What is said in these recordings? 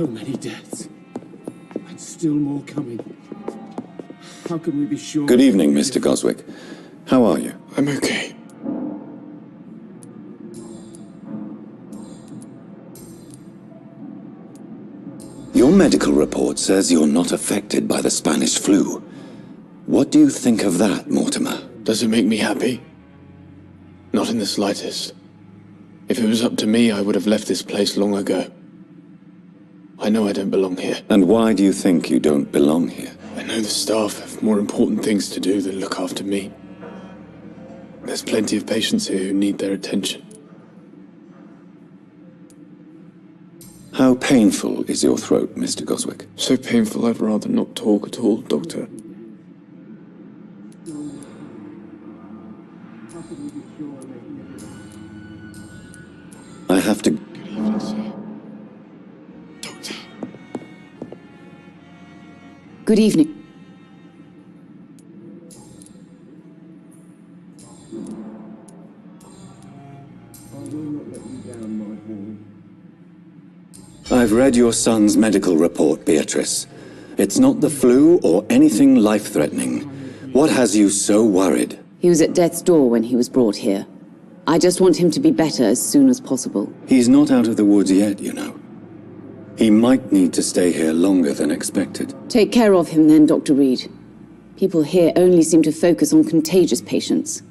So many deaths. And still more coming. How can we be sure? Good evening, Mr. Goswick. How are you? I'm okay. Your medical report says you're not affected by the Spanish flu. What do you think of that, Mortimer? Does it make me happy? Not in the slightest. If it was up to me, I would have left this place long ago. I know I don't belong here. And why do you think you don't belong here? I know the staff have more important things to do than look after me. There's plenty of patients here who need their attention. How painful is your throat, Mr. Goswick? So painful I'd rather not talk at all, Doctor. I have to... Good evening, sir. Doctor. Good evening. I've read your son's medical report, Beatrice. It's not the flu or anything life-threatening. What has you so worried? He was at death's door when he was brought here. I just want him to be better as soon as possible. He's not out of the woods yet, you know. He might need to stay here longer than expected. Take care of him then, Dr. Reed. People here only seem to focus on contagious patients.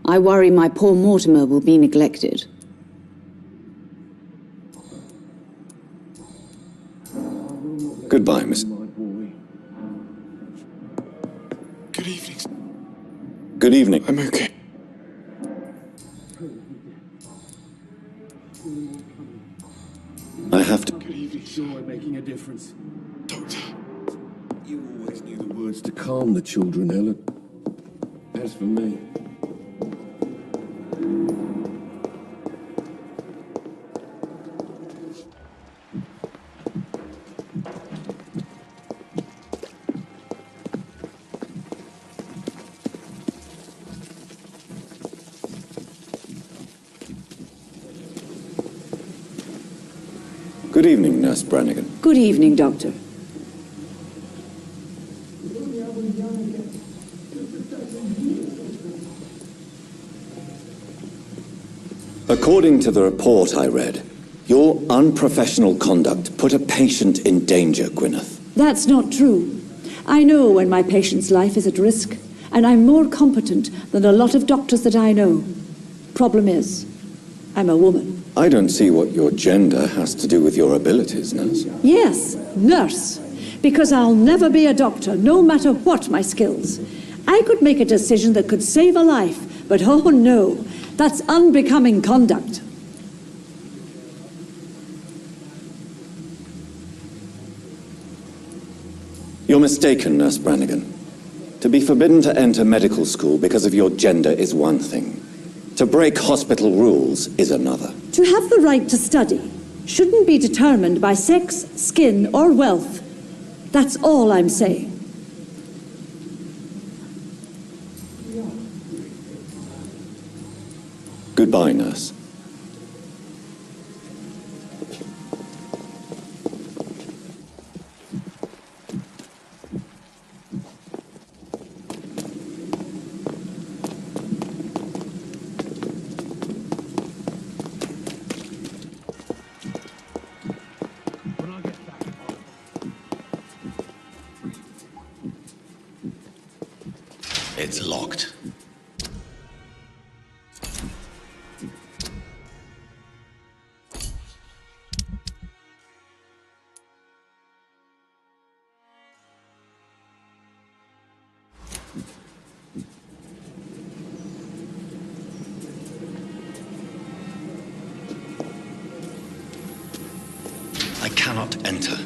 I worry my poor Mortimer will be neglected. Goodbye, Miss... Good evening. Good evening. I'm okay. I have to... Good evening, sir. Joy making a difference. Doctor. You always knew the words to calm the children, Helen. As for me... Good evening, Nurse Brannigan. Good evening, Doctor. According to the report I read, your unprofessional conduct put a patient in danger, Gwyneth. That's not true. I know when my patient's life is at risk, and I'm more competent than a lot of doctors that I know. Problem is, I'm a woman. I don't see what your gender has to do with your abilities, Nurse. Yes, nurse. Because I'll never be a doctor, no matter what my skills. I could make a decision that could save a life, but oh no, that's unbecoming conduct. You're mistaken, Nurse Brannigan. To be forbidden to enter medical school because of your gender is one thing. To break hospital rules is another. To have the right to study shouldn't be determined by sex, skin, or wealth. That's all I'm saying. Goodbye, Nurse. It's locked. I cannot enter.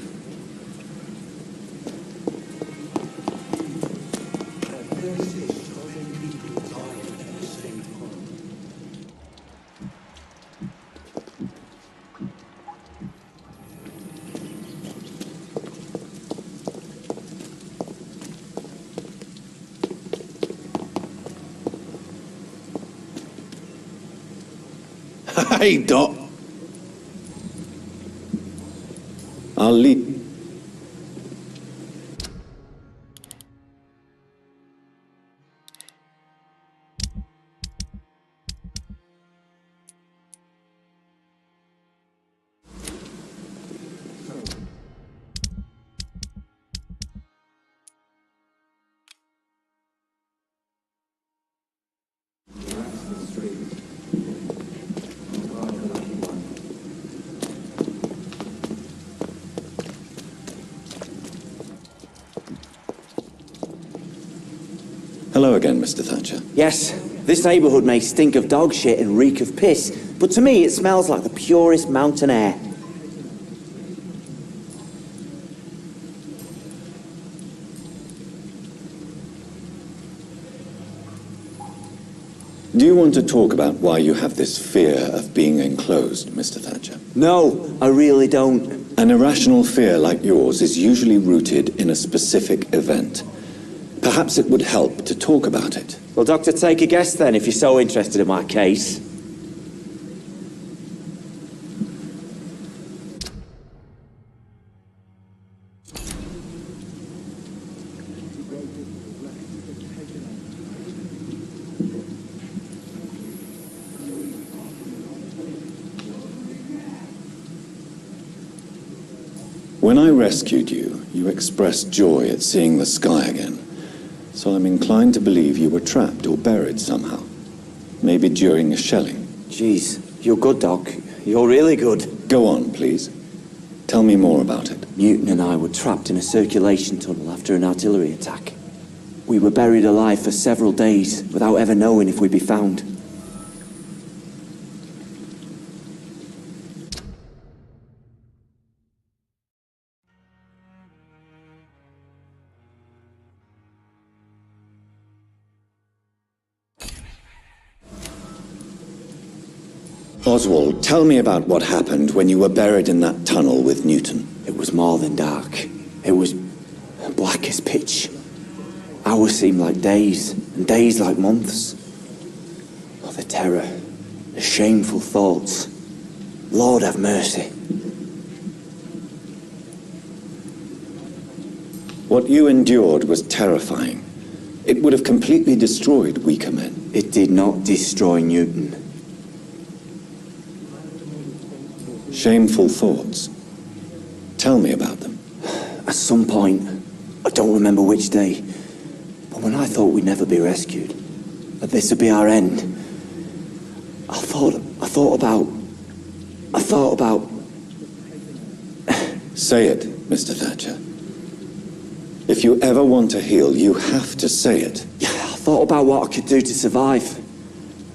Hey, Doc. I'll lead... Hello again, Mr. Thatcher. Yes, this neighbourhood may stink of dog shit and reek of piss, but to me it smells like the purest mountain air. Do you want to talk about why you have this fear of being enclosed, Mr. Thatcher? No, I really don't. An irrational fear like yours is usually rooted in a specific event. Perhaps it would help to talk about it. Well, Doctor, take a guess then, if you're so interested in my case. When I rescued you, you expressed joy at seeing the sky again. So I'm inclined to believe you were trapped or buried somehow. Maybe during a shelling. Jeez, you're good, Doc. You're really good. Go on, please. Tell me more about it. Newton and I were trapped in a circulation tunnel after an artillery attack. We were buried alive for several days without ever knowing if we'd be found. Oswald, tell me about what happened when you were buried in that tunnel with Newton. It was more than dark. It was black as pitch. Hours seemed like days, and days like months. Oh, the terror, the shameful thoughts. Lord have mercy. What you endured was terrifying. It would have completely destroyed weaker men. It did not destroy Newton. Shameful thoughts. Tell me about them. At some point, I don't remember which day, but when I thought we'd never be rescued, that this would be our end, I thought about... Say it, Mr. Thatcher. If you ever want to heal, you have to say it. Yeah, I thought about what I could do to survive,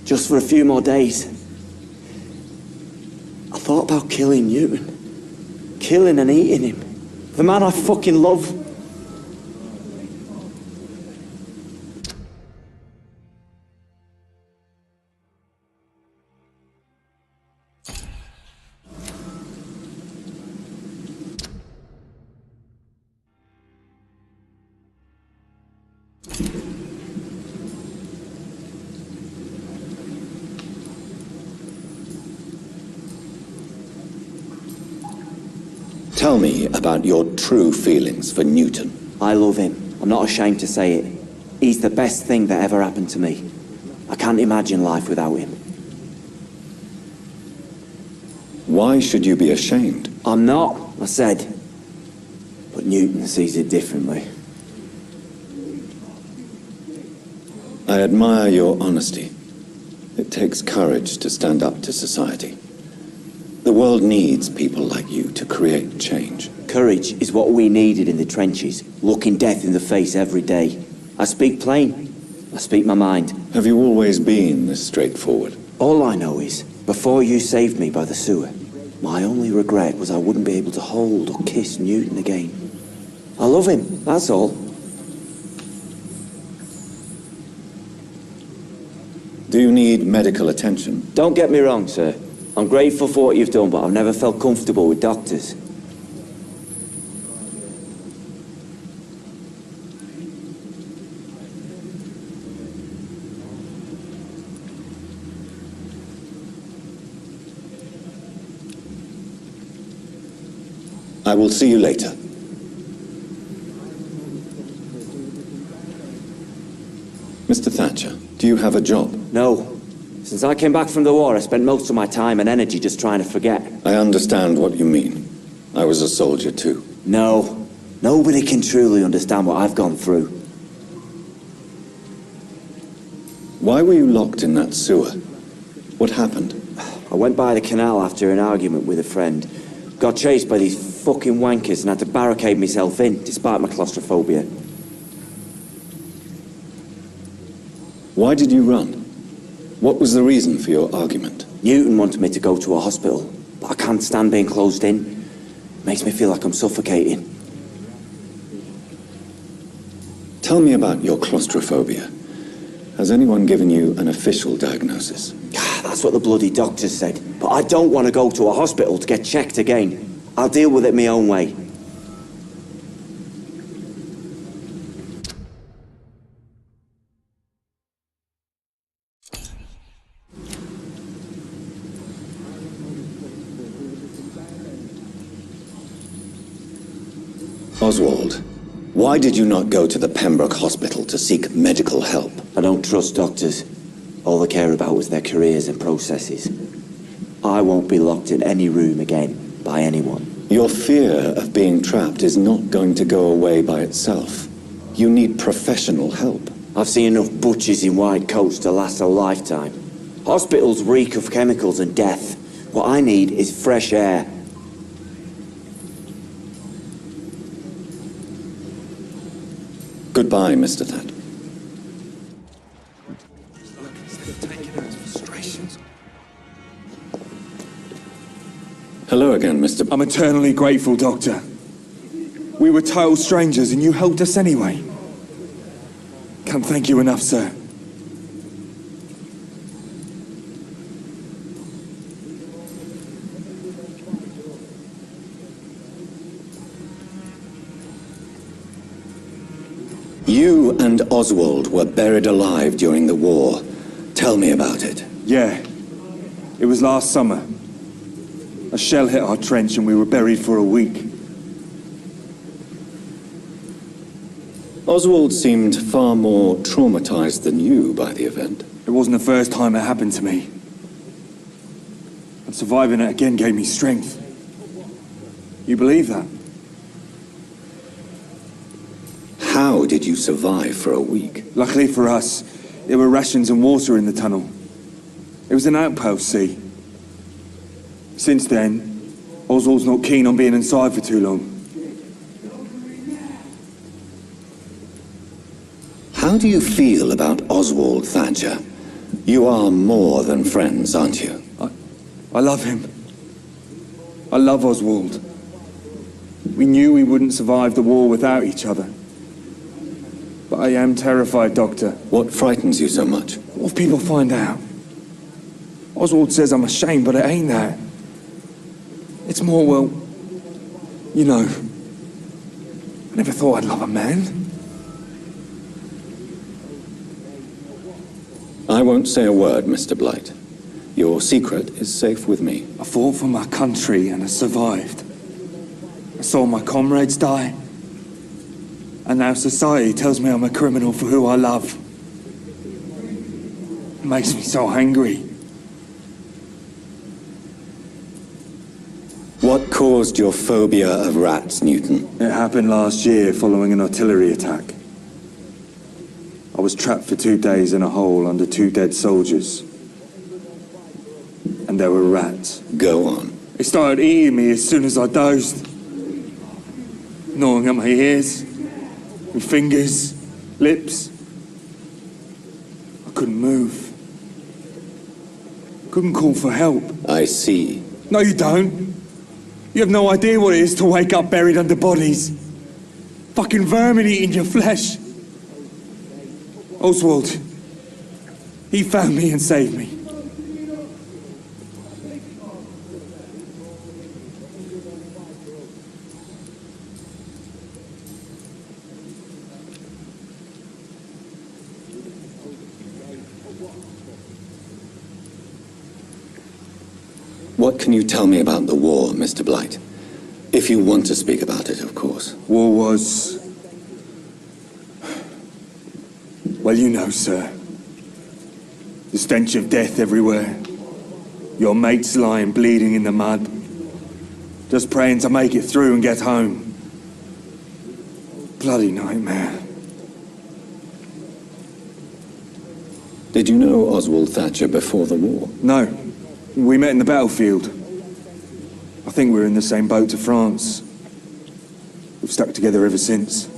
just for a few more days. I thought about killing Newton. Killing and eating him. The man I fucking love. Tell me about your true feelings for Newton. I love him. I'm not ashamed to say it. He's the best thing that ever happened to me. I can't imagine life without him. Why should you be ashamed? I'm not, I said. But Newton sees it differently. I admire your honesty. It takes courage to stand up to society. The world needs people like you to create change. Courage is what we needed in the trenches, looking death in the face every day. I speak plain. I speak my mind. Have you always been this straightforward? All I know is, before you saved me by the sewer, my only regret was I wouldn't be able to hold or kiss Newton again. I love him, that's all. Do you need medical attention? Don't get me wrong, sir. I'm grateful for what you've done, but I've never felt comfortable with doctors. I will see you later. Mr. Thatcher, do you have a job? No. Since I came back from the war, I spent most of my time and energy just trying to forget. I understand what you mean. I was a soldier too. No. Nobody can truly understand what I've gone through. Why were you locked in that sewer? What happened? I went by the canal after an argument with a friend. Got chased by these fucking wankers and had to barricade myself in, despite my claustrophobia. Why did you run? What was the reason for your argument? Newton wanted me to go to a hospital, but I can't stand being closed in. Makes me feel like I'm suffocating. Tell me about your claustrophobia. Has anyone given you an official diagnosis? That's what the bloody doctors said. But I don't want to go to a hospital to get checked again. I'll deal with it my own way. Oswald, why did you not go to the Pembroke Hospital to seek medical help? I don't trust doctors. All they care about was their careers and processes. I won't be locked in any room again by anyone. Your fear of being trapped is not going to go away by itself. You need professional help. I've seen enough butchers in white coats to last a lifetime. Hospitals reek of chemicals and death. What I need is fresh air. Goodbye, Mr. Thatcher. Hello again, Mr. I'm eternally grateful, Doctor. We were total strangers and you helped us anyway. Can't thank you enough, sir. You and Oswald were buried alive during the war. Tell me about it. Yeah. It was last summer. A shell hit our trench and we were buried for a week. Oswald seemed far more traumatized than you by the event. It wasn't the first time it happened to me. And surviving it again gave me strength. You believe that? How did you survive for a week? Luckily for us, there were rations and water in the tunnel. It was an outpost, see? Since then, Oswald's not keen on being inside for too long. How do you feel about Oswald, Thatcher? You are more than friends, aren't you? I love him. I love Oswald. We knew we wouldn't survive the war without each other. But I am terrified, Doctor. What frightens you so much? What if people find out? Oswald says I'm ashamed, but it ain't that. It's more, well, you know, I never thought I'd love a man. I won't say a word, Mr. Blight. Your secret is safe with me. I fought for my country and I survived. I saw my comrades die. And now society tells me I'm a criminal for who I love. It makes me so angry. What caused your phobia of rats, Newton? It happened last year following an artillery attack. I was trapped for 2 days in a hole under 2 dead soldiers. And there were rats. Go on. They started eating me as soon as I dozed. Gnawing at my ears, with fingers, lips. I couldn't move. Couldn't call for help. I see. No, you don't. You have no idea what it is to wake up buried under bodies. Fucking vermin eating your flesh. Oswald, he found me and saved me. What can you tell me about the war, Mr. Blight? If you want to speak about it, of course. War was... Well, you know, sir. The stench of death everywhere. Your mates lying bleeding in the mud. Just praying to make it through and get home. Bloody nightmare. Did you know Oswald Thatcher before the war? No. We met in the battlefield. I think we're in the same boat to France. We've stuck together ever since.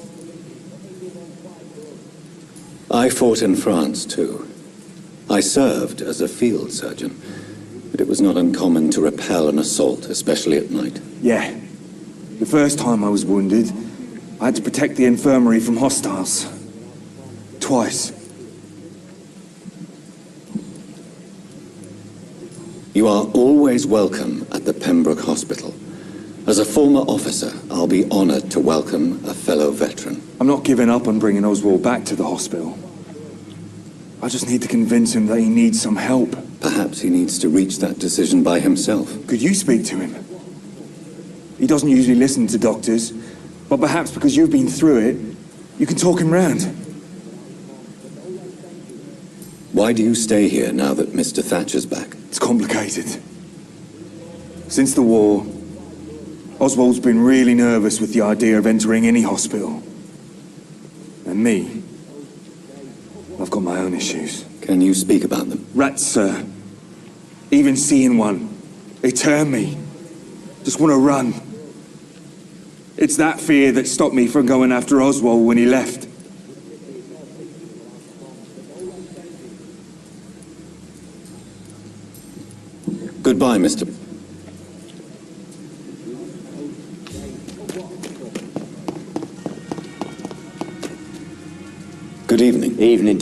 I fought in France, too. I served as a field surgeon, but it was not uncommon to repel an assault, especially at night. Yeah. The first time I was wounded, I had to protect the infirmary from hostiles. Twice. You are always welcome at the Pembroke Hospital. As a former officer, I'll be honored to welcome a fellow veteran. I'm not giving up on bringing Oswald back to the hospital. I just need to convince him that he needs some help. Perhaps he needs to reach that decision by himself. Could you speak to him? He doesn't usually listen to doctors, but perhaps because you've been through it, you can talk him round. Why do you stay here now that Mr. Thatcher's back? It's complicated. Since the war, Oswald's been really nervous with the idea of entering any hospital. And me, I've got my own issues. Can you speak about them? Rats, sir. Even seeing one, they turn me. Just want to run. It's that fear that stopped me from going after Oswald when he left. Goodbye, Mr. Good evening. Evening.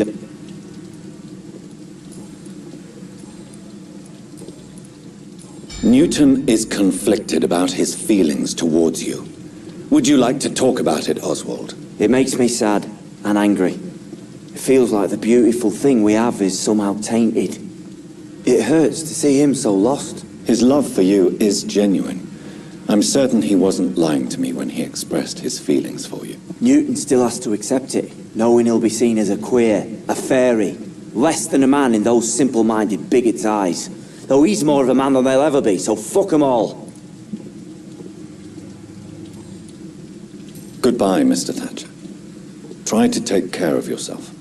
Newton is conflicted about his feelings towards you. Would you like to talk about it, Oswald? It makes me sad and angry. It feels like the beautiful thing we have is somehow tainted. It hurts to see him so lost. His love for you is genuine. I'm certain he wasn't lying to me when he expressed his feelings for you. Newton still has to accept it, knowing he'll be seen as a queer, a fairy, less than a man in those simple-minded bigots' eyes. Though he's more of a man than they'll ever be, so fuck 'em all. Goodbye, Mr. Thatcher. Try to take care of yourself.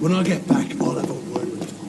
When I get back, I'll have a word with Tom.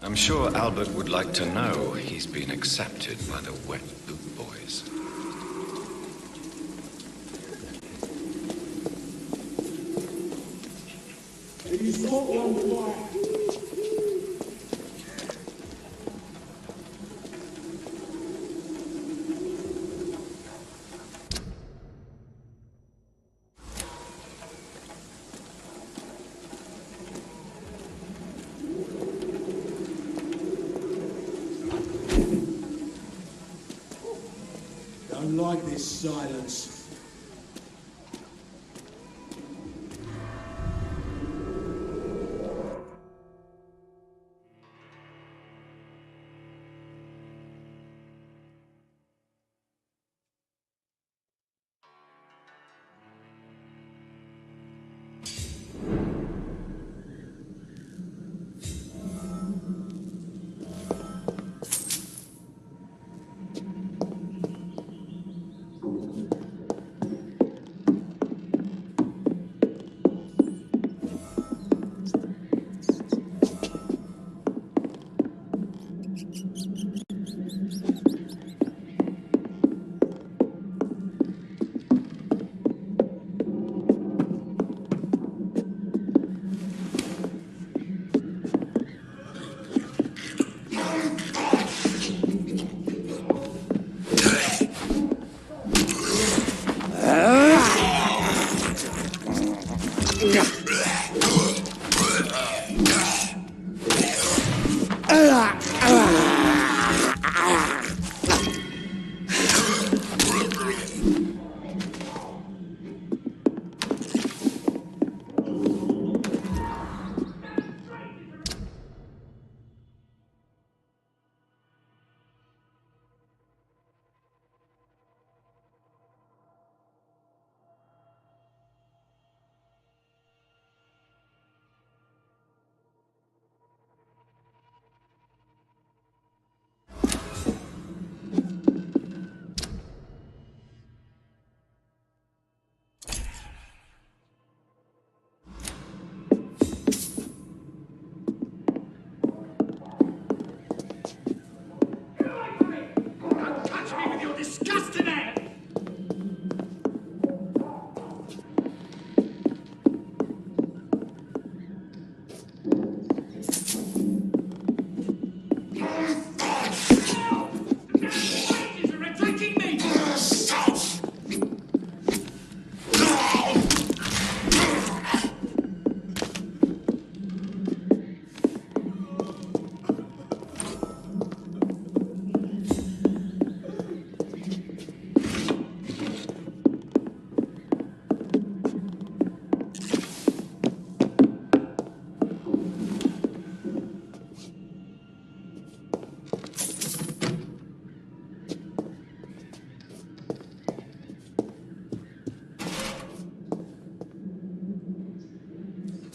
I'm sure Albert would like to know he's been accepted by the Wet Boot Boys. Don't like this silence.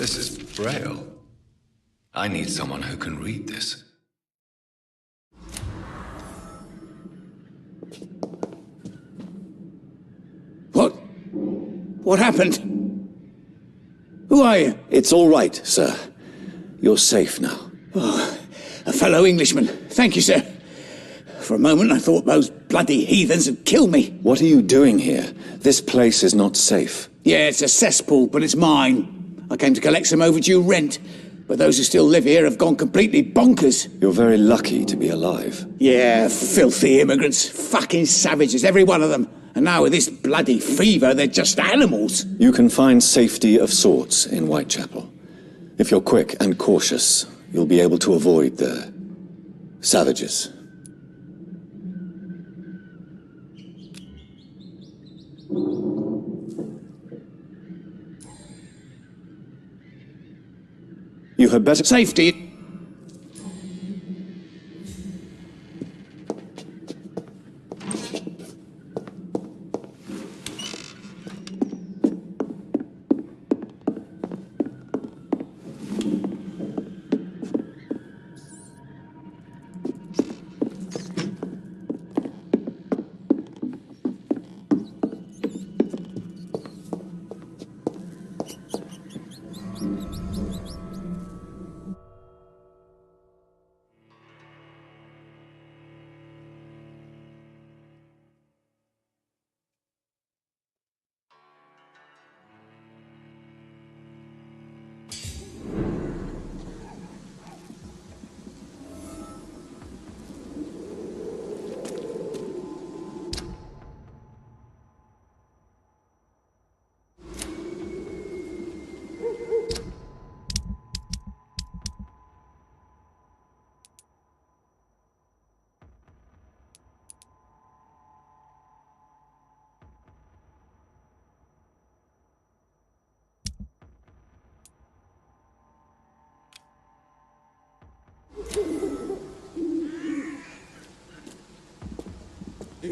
This is Braille. I need someone who can read this. What? What happened? Who are you? It's all right, sir. You're safe now. Oh, a fellow Englishman. Thank you, sir. For a moment I thought those bloody heathens had killed me. What are you doing here? This place is not safe. Yeah, it's a cesspool, but it's mine. I came to collect some overdue rent, but those who still live here have gone completely bonkers. You're very lucky to be alive. Yeah, filthy immigrants. Fucking savages, every one of them. And now with this bloody fever, they're just animals. You can find safety of sorts in Whitechapel. If you're quick and cautious, you'll be able to avoid the savages. You had better... Safety.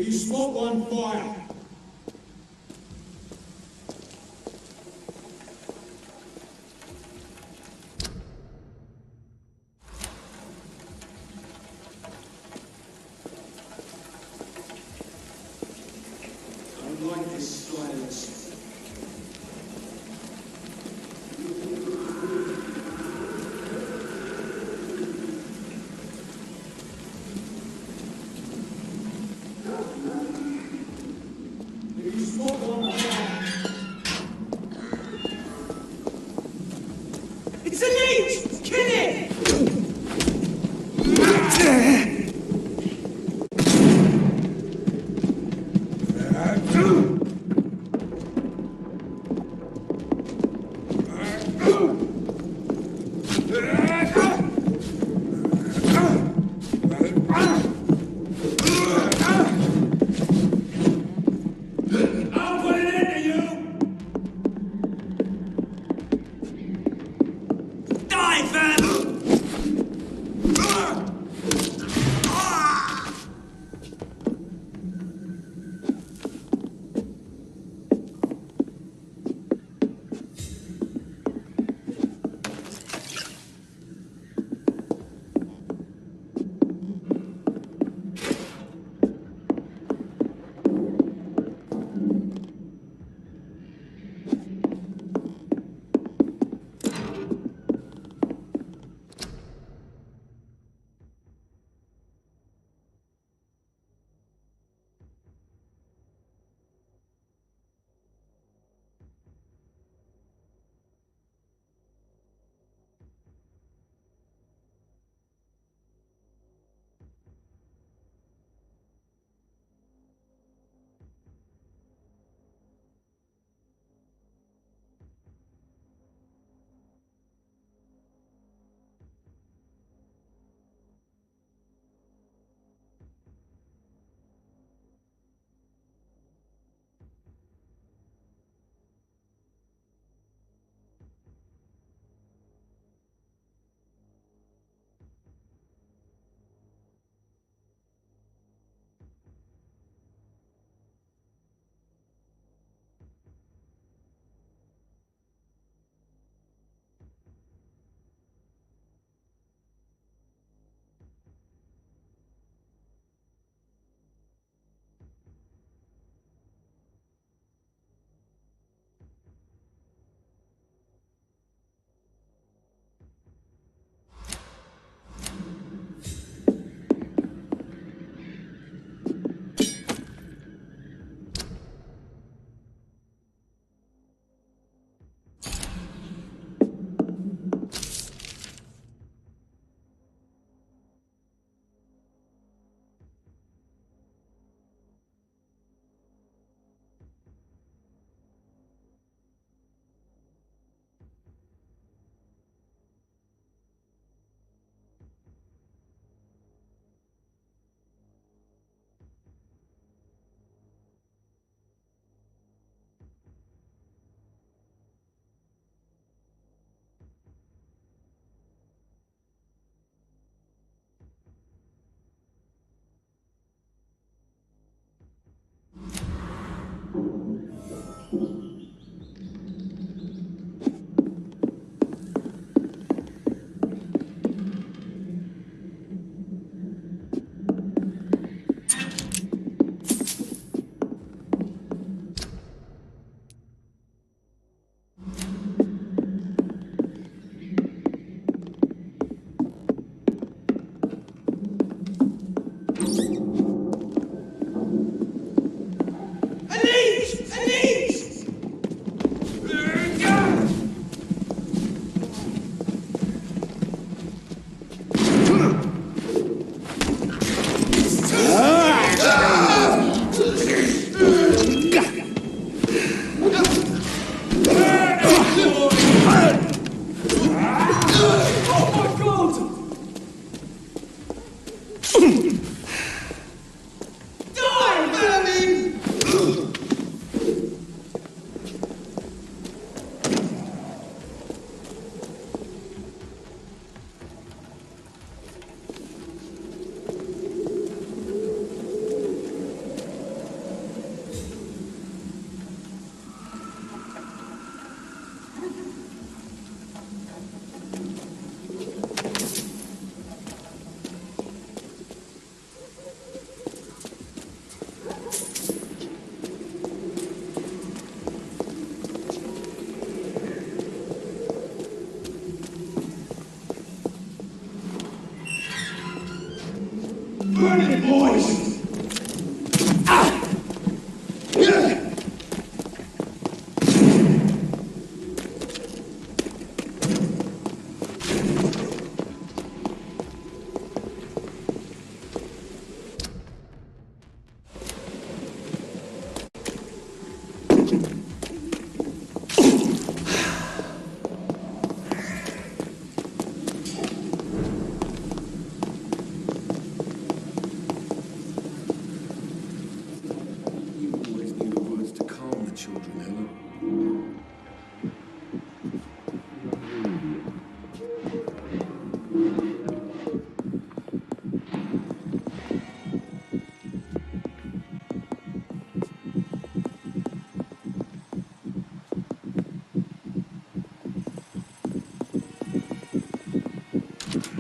If you spot one, fire! I don't like this silence. It's a leech! Kill it! I'll put it into you! Die, Van! A leech! A leech! Burn it, boys!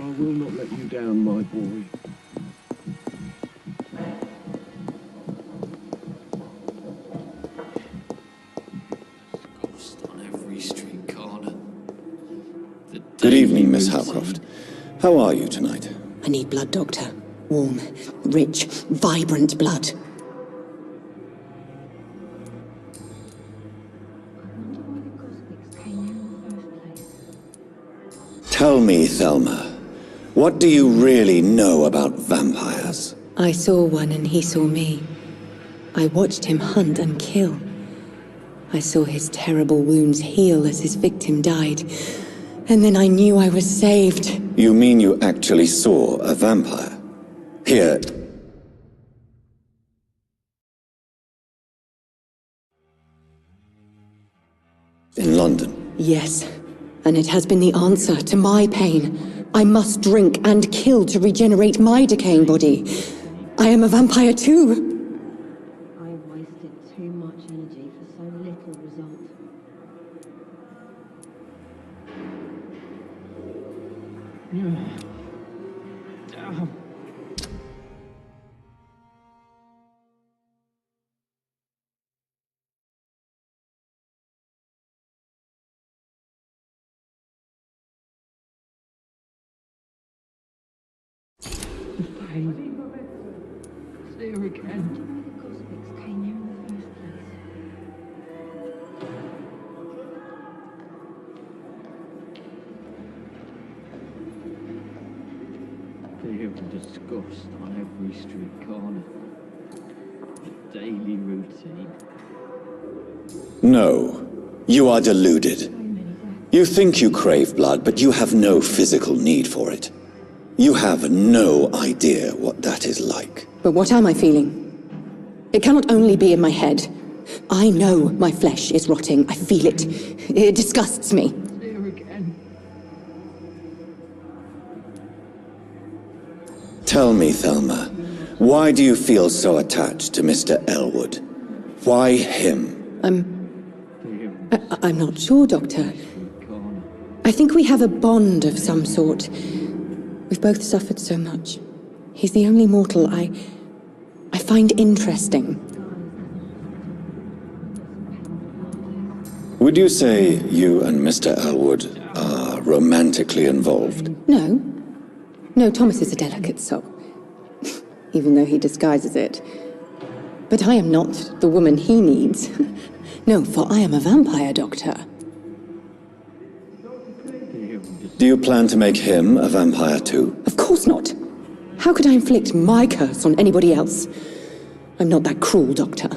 I will not let you down, my boy. On every street corner. Good evening, Miss Howcroft. How are you tonight? I need blood, Doctor. Warm, rich, vibrant blood. Tell me, Thelma, what do you really know about vampires? I saw one and he saw me. I watched him hunt and kill. I saw his terrible wounds heal as his victim died. And then I knew I was saved. You mean you actually saw a vampire? Here. In London? Yes. And it has been the answer to my pain. I must drink and kill to regenerate my decaying body. I am a vampire too. I wasted too much energy for so little result. There again. Fear and disgust on every street corner. The daily routine. No, you are deluded. You think you crave blood, but you have no physical need for it. You have no idea what that is like. But what am I feeling? It cannot only be in my head. I know my flesh is rotting. I feel it. It disgusts me. There again. Tell me, Thelma, why do you feel so attached to Mr. Elwood? Why him? I'm not sure, Doctor. I think we have a bond of some sort. We've both suffered so much. He's the only mortal I find interesting. Would you say you and Mr. Elwood are romantically involved? No. No, Thomas is a delicate soul. Even though he disguises it. But I am not the woman he needs. No, for I am a vampire, Doctor. Do you plan to make him a vampire too? Of course not. How could I inflict my curse on anybody else? I'm not that cruel, Doctor.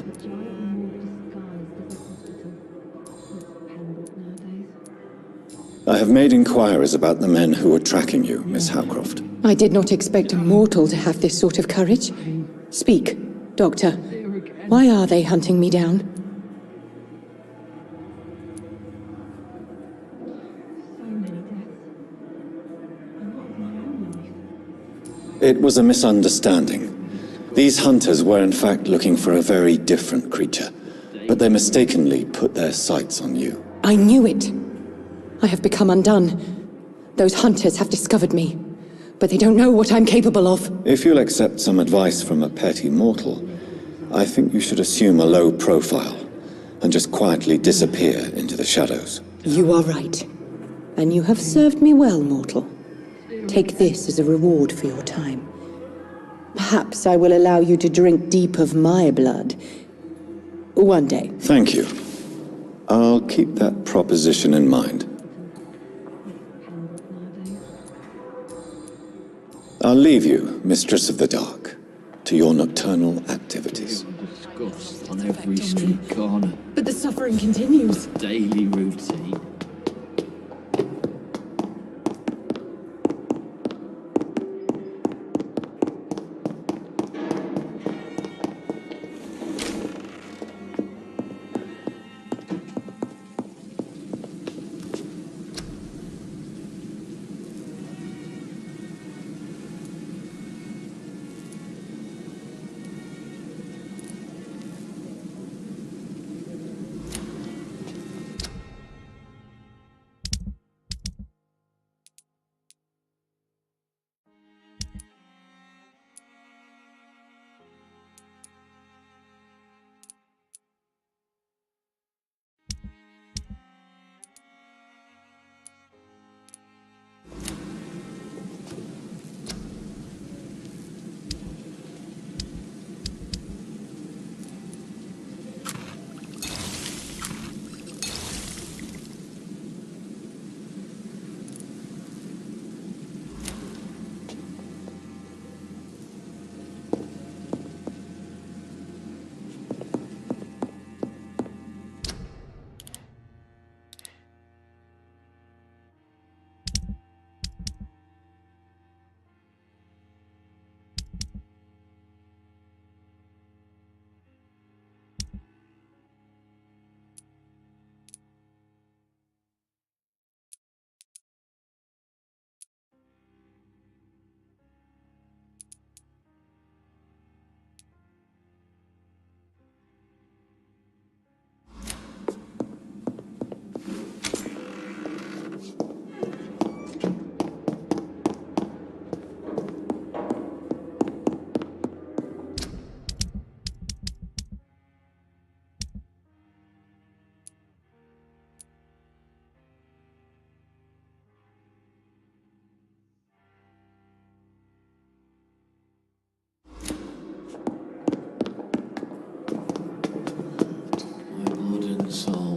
I have made inquiries about the men who were tracking you, Miss Howcroft. I did not expect a mortal to have this sort of courage. Speak, Doctor. Why are they hunting me down? It was a misunderstanding. These hunters were in fact looking for a very different creature, but they mistakenly put their sights on you. I knew it. I have become undone. Those hunters have discovered me, but they don't know what I'm capable of. If you'll accept some advice from a petty mortal, I think you should assume a low profile and just quietly disappear into the shadows. You are right. And you have served me well, mortal. Take this as a reward for your time. Perhaps I will allow you to drink deep of my blood. One day. Thank you. I'll keep that proposition in mind. I'll leave you, Mistress of the Dark, to your nocturnal activities. Disgust on every street corner. But the suffering continues. Daily routine. Soul.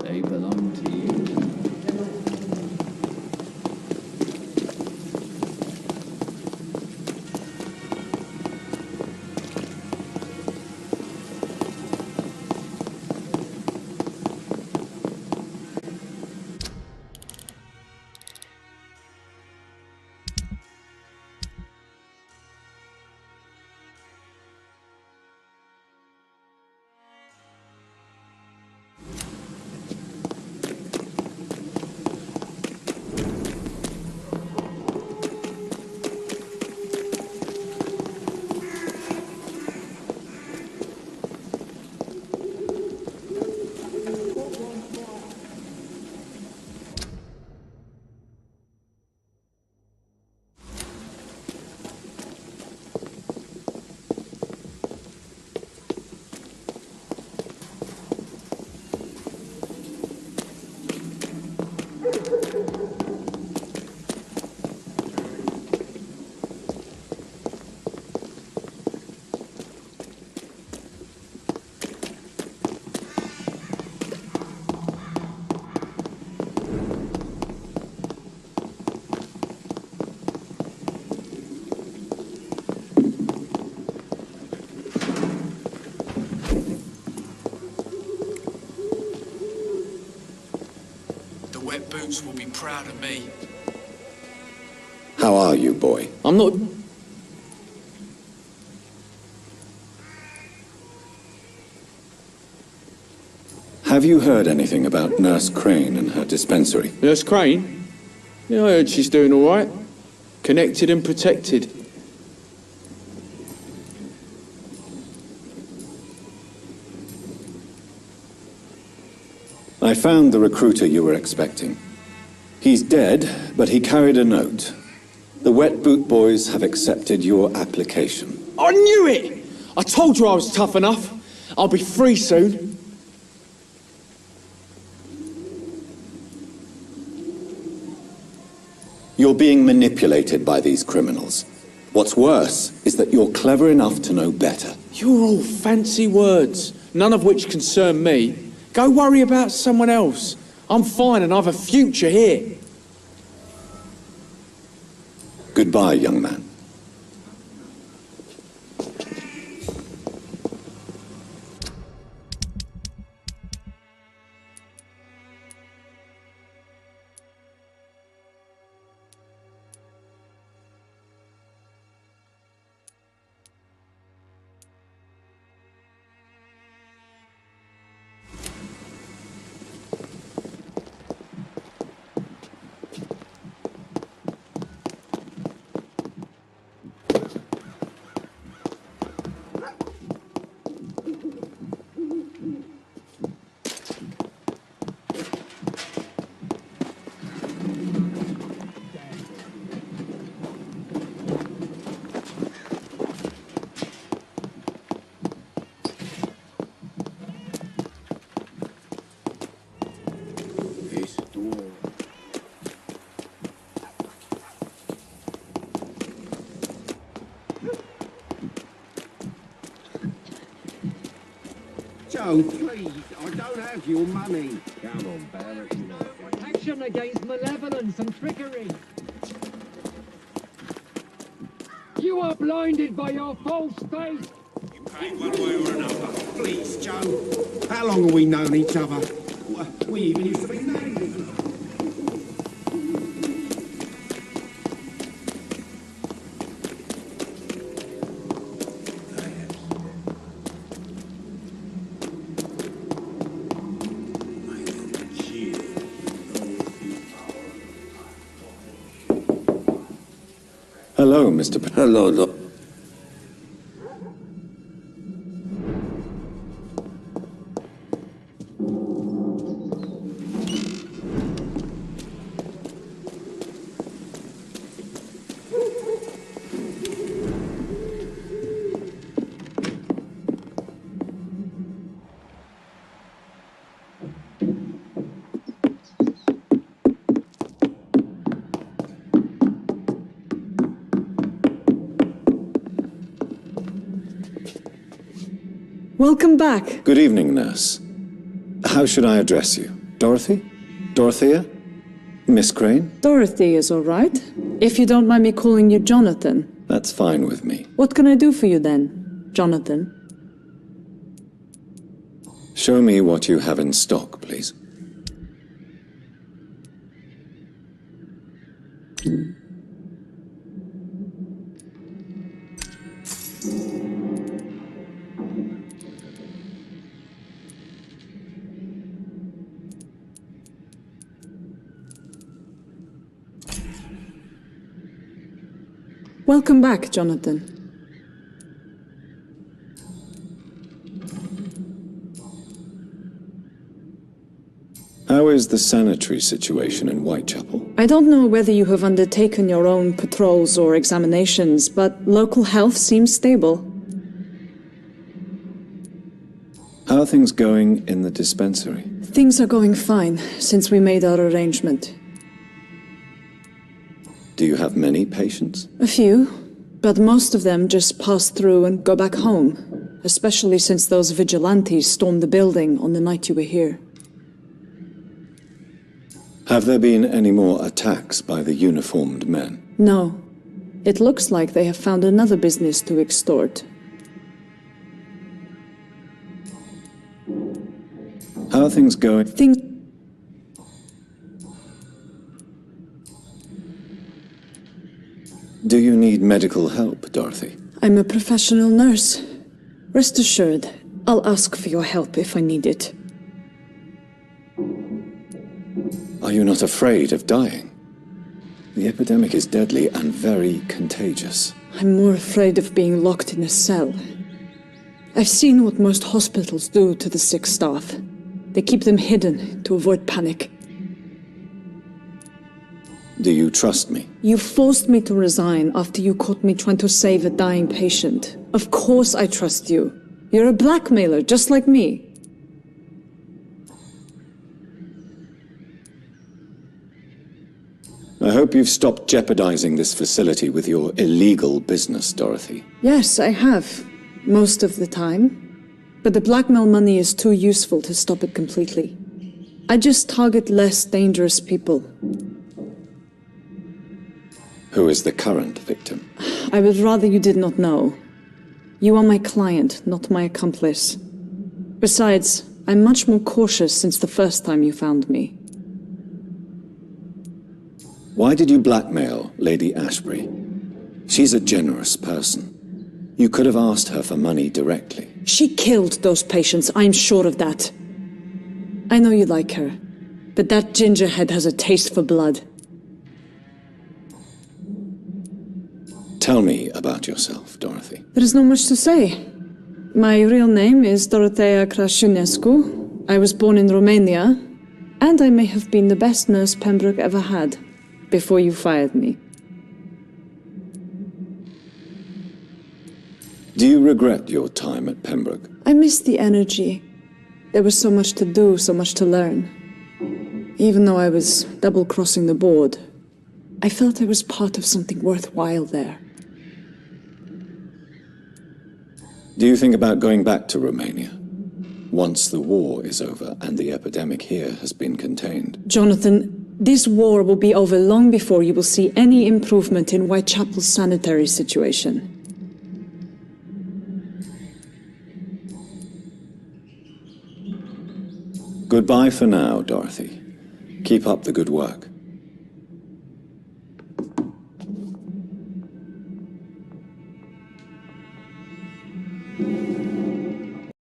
They belong to you. Wet Boots will be proud of me. How are you, boy? I'm not... Have you heard anything about Nurse Crane and her dispensary? Nurse Crane? Yeah, I heard she's doing all right. Connected and protected. I found the recruiter you were expecting. He's dead, but he carried a note. The Wet Boot Boys have accepted your application. I knew it! I told you I was tough enough. I'll be free soon. You're being manipulated by these criminals. What's worse is that you're clever enough to know better. You're all fancy words, none of which concern me. Go worry about someone else. I'm fine and I've a future here. Goodbye, young man. Joe, please, I don't have your money. Come on, Barrett. Protection against malevolence and trickery. You are blinded by your false faith. You paid one way or another. Please, Joe. How long have we known each other? We even used to be neighbours. Hello, Mr. Hello, Doc. Welcome back. Good evening, nurse. How should I address you? Dorothy? Dorothea? Miss Crane? Dorothy is all right. If you don't mind me calling you Jonathan. That's fine with me. What can I do for you then, Jonathan? Show me what you have in stock, please. Welcome back, Jonathan. How is the sanitary situation in Whitechapel? I don't know whether you have undertaken your own patrols or examinations, but local health seems stable. How are things going in the dispensary? Things are going fine since we made our arrangement. Do you have many patients? A few, but most of them just pass through and go back home, especially since those vigilantes stormed the building on the night you were here. Have there been any more attacks by the uniformed men? No. It looks like they have found another business to extort. How are things going? Do you need medical help, Dorothy? I'm a professional nurse. Rest assured, I'll ask for your help if I need it. Are you not afraid of dying? The epidemic is deadly and very contagious. I'm more afraid of being locked in a cell. I've seen what most hospitals do to the sick staff. They keep them hidden to avoid panic. Do you trust me? You forced me to resign after you caught me trying to save a dying patient. Of course I trust you. You're a blackmailer, just like me. I hope you've stopped jeopardizing this facility with your illegal business, Dorothy. Yes, I have. Most of the time. But the blackmail money is too useful to stop it completely. I just target less dangerous people. Who is the current victim? I would rather you did not know. You are my client, not my accomplice. Besides, I'm much more cautious since the first time you found me. Why did you blackmail Lady Ashbury? She's a generous person. You could have asked her for money directly. She killed those patients, I'm sure of that. I know you like her, but that gingerhead has a taste for blood. Tell me about yourself, Dorothy. There is not much to say. My real name is Dorothea Crasciunescu. I was born in Romania, and I may have been the best nurse Pembroke ever had, before you fired me. Do you regret your time at Pembroke? I missed the energy. There was so much to do, so much to learn. Even though I was double-crossing the board, I felt I was part of something worthwhile there. Do you think about going back to Romania? Once the war is over and the epidemic here has been contained. Jonathan, this war will be over long before you will see any improvement in Whitechapel's sanitary situation. Goodbye for now, Dorothy. Keep up the good work.